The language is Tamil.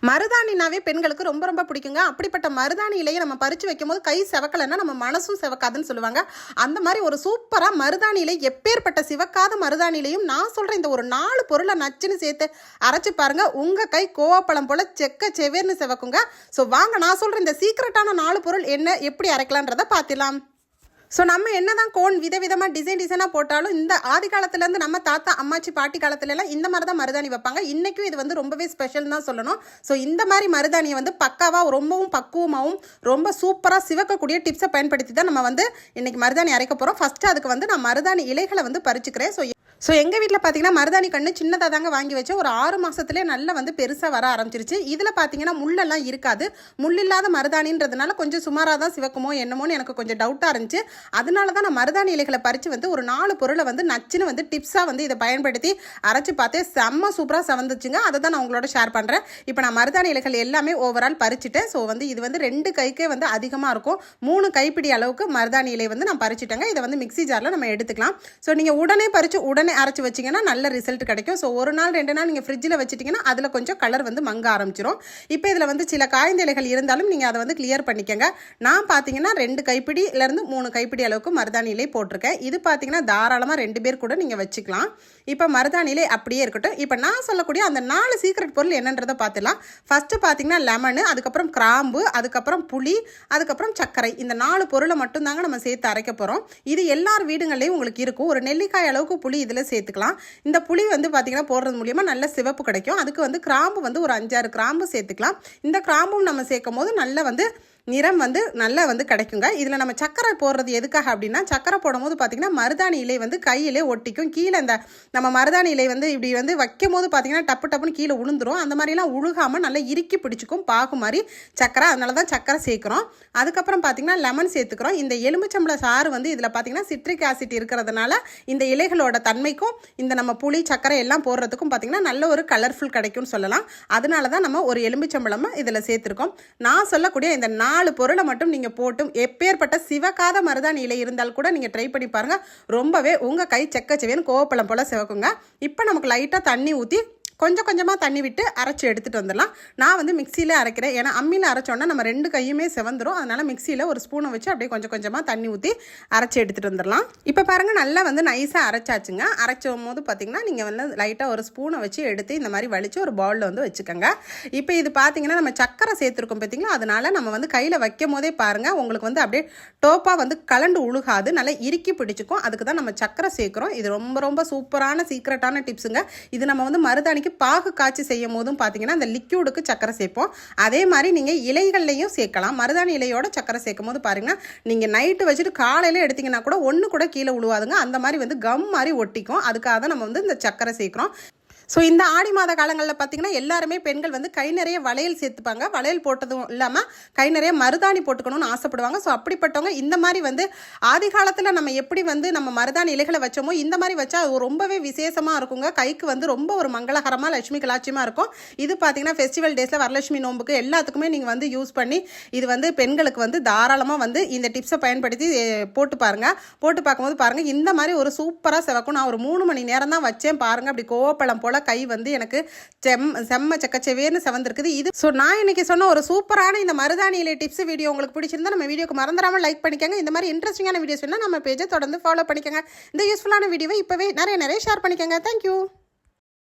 மருதாணினாவே பெண்களுக்கு ரொம்ப ரொம்ப பிடிக்குங்க. அப்படிப்பட்ட மருதாணி இலையை நம்ம பறித்து வைக்கும்போது கை செவக்கலைன்னா நம்ம மனசும் செவக்காதுன்னு சொல்லுவாங்க. அந்த மாதிரி ஒரு சூப்பராக மருதாணி இலை, எப்பேற்பட்ட சிவக்காத மருதாணி இலையும் நான் சொல்கிறேன் இந்த ஒரு 4 பொருளை நச்சுன்னு சேர்த்து அரைச்சி பாருங்க, உங்கள் கை கோவாப்பழம் போல் செக்க செவேர்னு செவக்குங்க. ஸோ வாங்க நான் சொல்கிறேன் இந்த சீக்ரெட்டான 4 பொருள் என்ன, எப்படி அரைக்கலான்றதை பார்த்துலாம். ஸோ நம்ம என்ன தான் கோன் விதவிதமாக டிசைனாக போட்டாலும் இந்த ஆதி காலத்துலேருந்து நம்ம தாத்தா அம்மாச்சி பாட்டி காலத்துலலாம் இந்த மாதிரி தான் மருதாணி வைப்பாங்க. இன்றைக்கும் இது வந்து ரொம்பவே ஸ்பெஷல் தான் சொல்லணும். ஸோ இந்த மாதிரி மருதாணியை வந்து பக்காவாக ரொம்பவும் பக்குவமாகவும் ரொம்ப சூப்பராக சிவக்கக்கூடிய டிப்ஸை பயன்படுத்தி தான் நம்ம வந்து இன்றைக்கி மருதாணி அரைக்க போகிறோம். ஃபஸ்ட்டு அதுக்கு வந்து நான் மருதாணி இலைகளை வந்து பறிச்சுக்கிறேன். ஸோ எங்கள் வீட்டில் பார்த்தீங்கன்னா மருதாணி கன்று சின்னதாக தாங்க வாங்கி வச்சேன். ஒரு 6 மாதத்துலேயே நல்லா வந்து பெருசாக வர ஆரம்பிச்சிருச்சு. இதில் பார்த்தீங்கன்னா முள்ளெல்லாம் இருக்காது. முள்ளில்லாத மருதாணின்றதுனால கொஞ்சம் சுமாராக தான் சிவக்குமோ என்னமோன்னு எனக்கு கொஞ்சம் டவுட்டாக இருந்துச்சு. அதனால தான் நான் மருதாணி இலைகளை பறித்து வந்து ஒரு 4 பொருளை வந்து நச்சுன்னு வந்து டிப்ஸாக வந்து இதை பயன்படுத்தி அரைச்சி பார்த்தேன். செம்ம சூப்பராக செவந்துச்சுங்க. அதை தான் நான் உங்களோட ஷேர் பண்ணுறேன். இப்போ நான் மருதாணி இலைகள் எல்லாமே ஓவரால் பறிச்சுட்டேன். ஸோ வந்து இது வந்து 2 கைக்கே வந்து அதிகமாக இருக்கும். 3 கைப்பிடி அளவுக்கு மருதாணி இலை வந்து நான் பறிச்சுட்டேங்க. இதை வந்து மிக்ஸி ஜாரில் நம்ம எடுத்துக்கலாம். ஸோ நீங்கள் உடனே பறித்து உடனே அரைச்சி வச்சிங்கன்னா நல்ல ரிசல்ட் கிடைக்கும். ஸோ ஒரு நாள் 2 நாள் நீங்கள் ஃப்ரிட்ஜில் வச்சுட்டிங்கன்னா அதில் கொஞ்சம் கலர் வந்து மங்க ஆரம்பிச்சிடும். இப்போ இதில் வந்து சில காய்ந்த இலைகள் இருந்தாலும் நீங்கள் அதை வந்து கிளியர் பண்ணிக்கங்க. நான் பார்த்தீங்கன்னா 2 கைப்பிடியிலேருந்து 3 கைப்பிடி அளவுக்கு மருதாணி இலை போட்டிருக்கேன். இது பார்த்தீங்கன்னா தாராளமாக 2 பேர் கூட நீங்கள் வச்சுக்கலாம். இப்போ மருதாணி இலை அப்படியே இருக்கட்டும். இப்போ நான் சொல்லக்கூடிய அந்த 4 சீக்ரெட் பொருள் என்னன்றதை பார்த்துலாம். ஃபஸ்ட்டு பார்த்தீங்கன்னா லெமனு, அதுக்கப்புறம் கிராம்பு, அதுக்கப்புறம் புளி, அதுக்கப்புறம் சர்க்கரை. இந்த 4 பொருளை மட்டும்தாங்க நம்ம சேர்த்து அரைக்க போகிறோம். இது எல்லார் வீடுகள்லேயும் உங்களுக்கு இருக்கும். ஒரு நெல்லிக்காய் அளவுக்கு புளி இதில் சேர்த்துக்கலாம். இந்த புளி வந்து பார்த்தீங்கன்னா போடுறது மூலியமா நல்ல சிவப்பு கிடைக்கும். அதுக்கு வந்து கிராம்பு வந்து ஒரு 5-6 கிராம்பு சேர்த்துக்கலாம். இந்த கிராம்பும் நம்ம சேர்க்கும் போது நல்ல வந்து நிறம் வந்து நல்லா வந்து கிடைக்குங்க. இதில் நம்ம சக்கரை போடுறது எதுக்காக அப்படின்னா, சக்கரை போடும்போது பார்த்திங்கன்னா மருதாணி இலை வந்து கையிலே ஒட்டிக்கும். கீழே இந்த நம்ம மருதாணி இலை வந்து இப்படி வந்து வைக்கும் போது பார்த்திங்கன்னா டப்புன்னு கீழே உளுந்துரும். அந்த மாதிரிலாம் உழுகாமல் நல்லா இறுக்கி பிடிச்சிக்கும் பாகு மாதிரி சக்கரை. அதனால தான் சக்கரை சேர்க்குறோம். அதுக்கப்புறம் பார்த்திங்கன்னா லெமன் சேர்த்துக்கிறோம். இந்த எலுமிச்சம்பழ சாறு வந்து இதில் பார்த்திங்கன்னா சிட்ரிக் ஆசிட் இருக்கிறதுனால இந்த இலைகளோட தன்மைக்கும் இந்த நம்ம புளி சக்கரை எல்லாம் போடுறதுக்கும் பார்த்திங்கன்னா நல்ல ஒரு கலர்ஃபுல் கிடைக்கும்னு சொல்லலாம். அதனால தான் நம்ம ஒரு எலுமிச்சம்பழம் இதில் சேர்த்துருக்கோம். நான் சொல்லக்கூடிய இந்த 4 பொருளை மட்டும் நீங்கள் போட்டும் எப்பேற்பட்ட சிவக்காத மருதாணி இலை இருந்தால் கூட நீங்கள் ட்ரை பண்ணி பாருங்கள். ரொம்பவே உங்கள் கை செக்கச்செவேன்னு கோவப்பழம் போல் சிவக்குங்க. இப்போ நமக்கு லைட்டாக தண்ணி ஊற்றி கொஞ்சம் கொஞ்சமாக தண்ணி விட்டு அரைச்சி எடுத்துகிட்டு வந்துடலாம். நான் வந்து மிக்சியில் அரைக்கிறேன். ஏன்னா அம்மியில் அரைச்சோன்னா நம்ம 2 கையுமே செவந்துடும். அதனால் மிக்சியில் ஒரு ஸ்பூனை வச்சு அப்படியே கொஞ்சம் கொஞ்சமாக தண்ணி ஊற்றி அரைச்சி எடுத்துகிட்டு வந்துடலாம். இப்போ பாருங்கள் நல்லா வந்து நைஸாக அரைச்சாச்சுங்க. அரைச்சும் போது பார்த்திங்கன்னா நீங்கள் வந்து லைட்டாக ஒரு ஸ்பூனை வச்சு எடுத்து இந்த மாதிரி வலித்து ஒரு பவுலில் வந்து வச்சுக்கோங்க. இப்போ இது பார்த்திங்கன்னா நம்ம சக்கரை சேர்த்துருக்கோம் பார்த்திங்களா, அதனால் நம்ம வந்து கையில் வைக்கும் போதே பாருங்கள் உங்களுக்கு வந்து அப்படியே டோப்பாக வந்து கலண்டு உழுகாது, நல்லா இறுக்கி பிடிச்சிக்கும். அதுக்கு தான் நம்ம சக்கரை சேர்க்குறோம். இது ரொம்ப ரொம்ப சூப்பரான சீக்ரெட்டான டிப்ஸுங்க. இது நம்ம வந்து மருதாணிக்கு பாகு காய்ச்சி செய்யும் போதும் பார்த்தீங்கன்னா அந்த லிக்யூடுக்கு சக்கரை சேர்ப்போம். அதே மாதிரி நீங்கள் இலைகள்லையும் சேர்க்கலாம். மருதாணி இலையோட சக்கரை சேர்க்கும் போது பாருங்க, நீங்கள் நைட்டு வச்சுட்டு காலையில் எடுத்தீங்கன்னா கூட ஒன்று கூட கீழே விழுவாதுங்க. அந்த மாதிரி வந்து கம் மாதிரி ஒட்டிக்கும். அதுக்காக தான் நம்ம வந்து இந்த சக்கரை சேர்க்குறோம். ஸோ இந்த ஆடி மாத காலங்களில் பார்த்திங்கன்னா எல்லாருமே பெண்கள் வந்து கை நிறைய வளையல் சேர்த்துப்பாங்க. வளையல் போட்டதும் இல்லாமல் கை நிறைய மருதாணி போட்டுக்கணும்னு ஆசைப்படுவாங்க. ஸோ அப்படிப்பட்டவங்க இந்த மாதிரி வந்து ஆதி காலத்தில் நம்ம எப்படி வந்து நம்ம மருதாணி இலைகளை வச்சோமோ இந்த மாதிரி வச்சா அது ரொம்பவே விசேஷமாக இருக்குங்க. கைக்கு வந்து ரொம்ப ஒரு மங்களகரமாக லட்சுமி கலாட்சியமாக இருக்கும். இது பார்த்திங்கன்னா ஃபெஸ்டிவல் டேஸில் வரலட்சுமி நோம்புக்கு எல்லாத்துக்குமே நீங்கள் வந்து யூஸ் பண்ணி இது வந்து பெண்களுக்கு வந்து தாராளமாக வந்து இந்த டிப்ஸை பயன்படுத்தி போட்டு பாருங்கள். போட்டு பார்க்கும்போது பாருங்கள் இந்த மாதிரி ஒரு சூப்பராக சிவக்கும். நான் ஒரு 3 மணி நேரம் தான் வச்சேன் பாருங்கள். அப்படி கோவப்பழம் போல் கை வந்து எனக்கு செம்ம செக்கச்செவேர்னு செவந்திருக்குது. இது ஸோ நான் இன்னைக்கு சொன்ன ஒரு சூப்பரான இந்த மருதாணி இலை டிப்ஸ் வீடியோ உங்களுக்கு பிடிச்சிருந்தா நம்ம வீடியோக்கு மறந்துடாமல் லைக் பண்ணிக்கோங்க. இந்த மாதிரி இன்ட்ரெஸ்டிங்கான வீடியோஸ் வேணால் நம்ம பேஜை தொடர்ந்து ஃபாலோ பண்ணிக்கோங்க. இந்த யூஸ்ஃபுல்லான வீடியோவை இப்போவே நிறைய ஷேர் பண்ணிக்கோங்க. தேங்க்யூ.